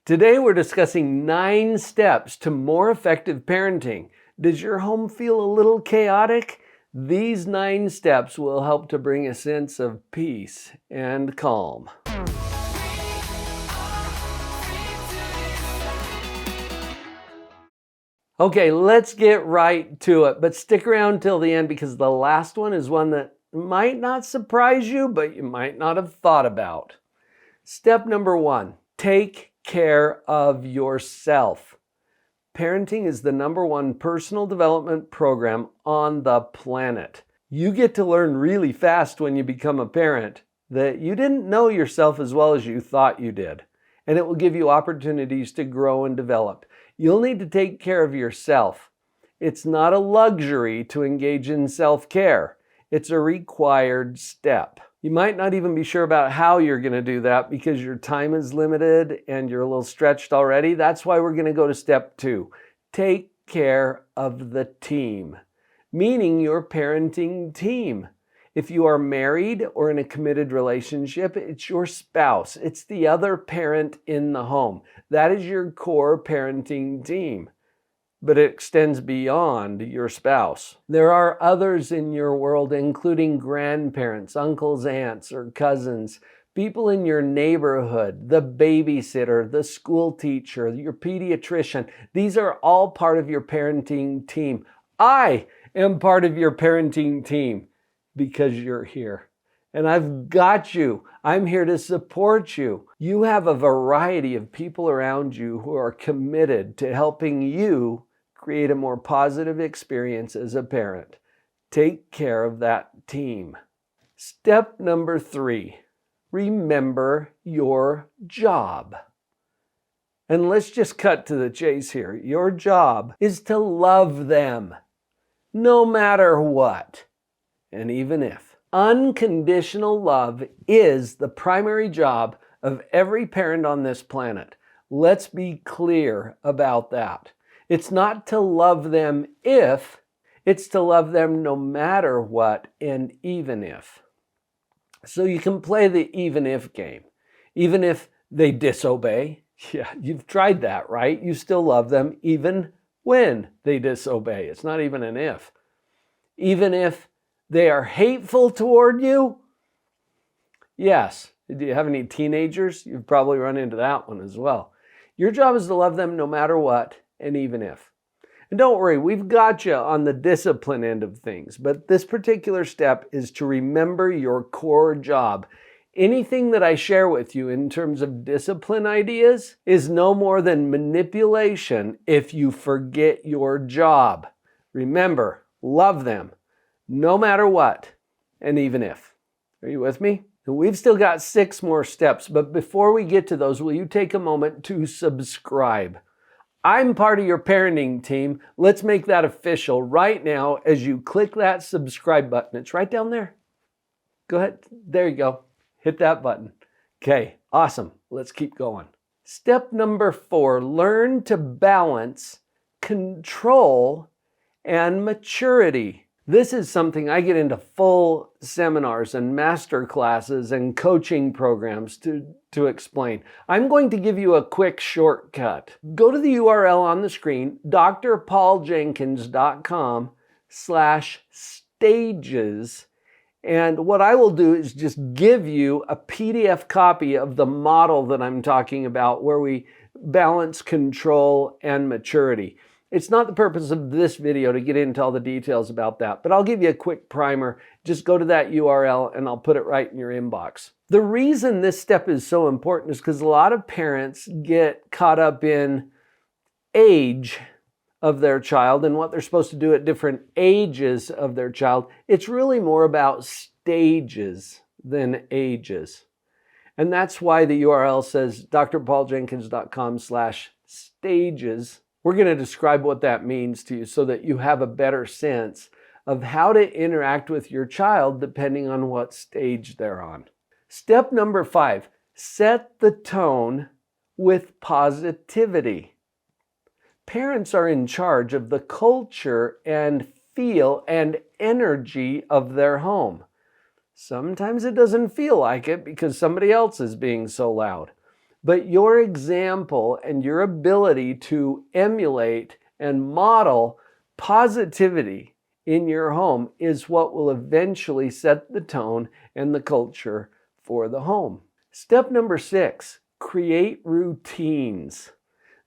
Today we're discussing 9 steps to more effective parenting. Does your home feel a little chaotic? These 9 steps will help to bring a sense of peace and calm. Okay, let's get right to it, but stick around till the end because the last one is one that might not surprise you, but you might not have thought about. Step number 1, take care of yourself. Parenting is the #1 personal development program on the planet. You get to learn really fast when you become a parent that you didn't know yourself as well as you thought you did, and it will give you opportunities to grow and develop. You'll need to take care of yourself. It's not a luxury to engage in self-care. It's a required step. You might not even be sure about how you're going to do that because your time is limited and you're a little stretched already. That's why we're going to go to step 2. Take care of the team, meaning your parenting team. If you are married or in a committed relationship, it's your spouse. It's the other parent in the home. That is your core parenting team. But it extends beyond your spouse. There are others in your world, including grandparents, uncles, aunts, or cousins, people in your neighborhood, the babysitter, the school teacher, your pediatrician. These are all part of your parenting team. I am part of your parenting team because you're here. And I've got you. I'm here to support you. You have a variety of people around you who are committed to helping you create a more positive experience as a parent. Take care of that team. Step number 3, remember your job. And let's just cut to the chase here. Your job is to love them, no matter what, and even if. Unconditional love is the primary job of every parent on this planet. Let's be clear about that. It's not to love them if, it's to love them no matter what and even if. So you can play the even if game. Even if they disobey, yeah, you've tried that, right? You still love them even when they disobey. It's not even an if. Even if they are hateful toward you, yes. Do you have any teenagers? You've probably run into that one as well. Your job is to love them no matter what and even if. And don't worry, we've got you on the discipline end of things, but this particular step is to remember your core job. Anything that I share with you in terms of discipline ideas is no more than manipulation if you forget your job. Remember, love them no matter what and even if. Are you with me? We've still got 6 more steps, but before we get to those, will you take a moment to subscribe? I'm part of your parenting team. Let's make that official right now as you click that subscribe button. It's right down there. Go ahead. There you go. Hit that button. Okay, awesome. Let's keep going. Step number 4, learn to balance control and maturity. This is something I get into full seminars and master classes and coaching programs to explain. I'm going to give you a quick shortcut. Go to the URL on the screen, drpauljenkins.com/stages. And what I will do is just give you a PDF copy of the model that I'm talking about where we balance control and maturity. It's not the purpose of this video to get into all the details about that, but I'll give you a quick primer. Just go to that URL and I'll put it right in your inbox. The reason this step is so important is because a lot of parents get caught up in age of their child and what they're supposed to do at different ages of their child. It's really more about stages than ages. And that's why the URL says drpauljenkins.com/stages. We're going to describe what that means to you so that you have a better sense of how to interact with your child depending on what stage they're on. Step number 5, set the tone with positivity. Parents are in charge of the culture and feel and energy of their home. Sometimes it doesn't feel like it because somebody else is being so loud. But your example and your ability to emulate and model positivity in your home is what will eventually set the tone and the culture for the home. Step number 6, create routines.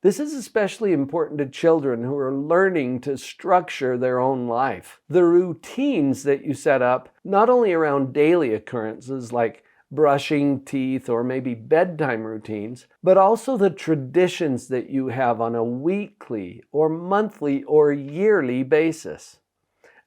This is especially important to children who are learning to structure their own life. The routines that you set up, not only around daily occurrences like brushing teeth or maybe bedtime routines, but also the traditions that you have on a weekly or monthly or yearly basis.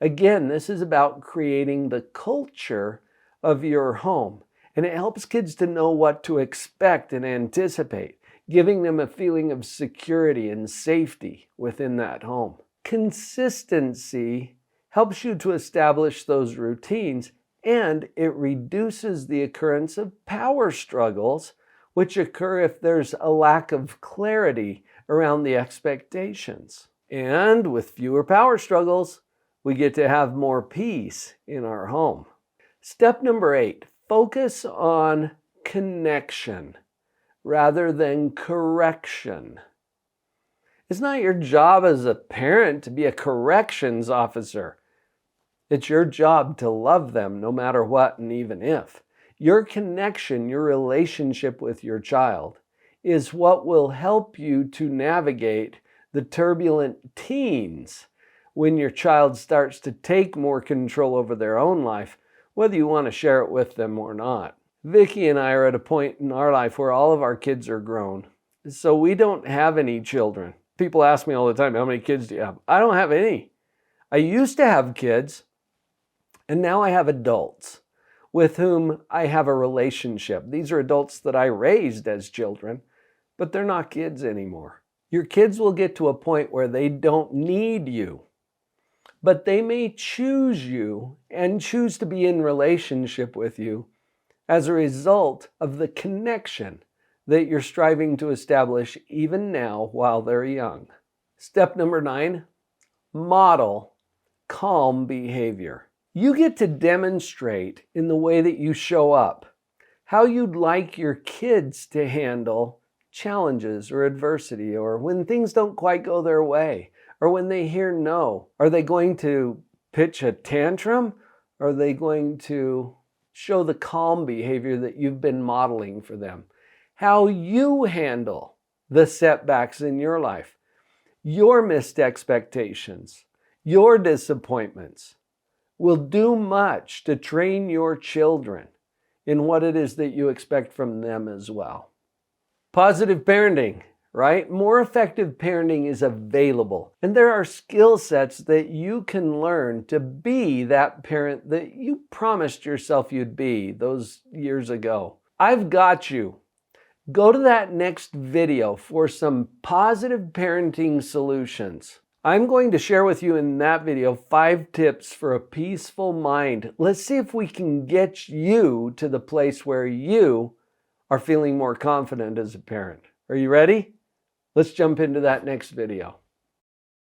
Again, this is about creating the culture of your home, and it helps kids to know what to expect and anticipate, giving them a feeling of security and safety within that home. Consistency helps you to establish those routines, and it reduces the occurrence of power struggles, which occur if there's a lack of clarity around the expectations. And with fewer power struggles, we get to have more peace in our home. Step number 8, focus on connection rather than correction. It's not your job as a parent to be a corrections officer. It's your job to love them no matter what and even if. Your connection, your relationship with your child is what will help you to navigate the turbulent teens when your child starts to take more control over their own life, whether you want to share it with them or not. Vicki and I are at a point in our life where all of our kids are grown, so we don't have any children. People ask me all the time, how many kids do you have? I don't have any. I used to have kids, and now I have adults with whom I have a relationship. These are adults that I raised as children, but they're not kids anymore. Your kids will get to a point where they don't need you, but they may choose you and choose to be in relationship with you as a result of the connection that you're striving to establish even now while they're young. Step number 9, model calm behavior. You get to demonstrate in the way that you show up how you'd like your kids to handle challenges or adversity, or when things don't quite go their way, or when they hear no. Are they going to pitch a tantrum? Or are they going to show the calm behavior that you've been modeling for them? How you handle the setbacks in your life, your missed expectations, your disappointments will do much to train your children in what it is that you expect from them as well. Positive parenting, right? More effective parenting is available, and there are skill sets that you can learn to be that parent that you promised yourself you'd be those years ago. I've got you. Go to that next video for some positive parenting solutions. I'm going to share with you in that video 5 tips for a peaceful mind. Let's see if we can get you to the place where you are feeling more confident as a parent. Are you ready? Let's jump into that next video.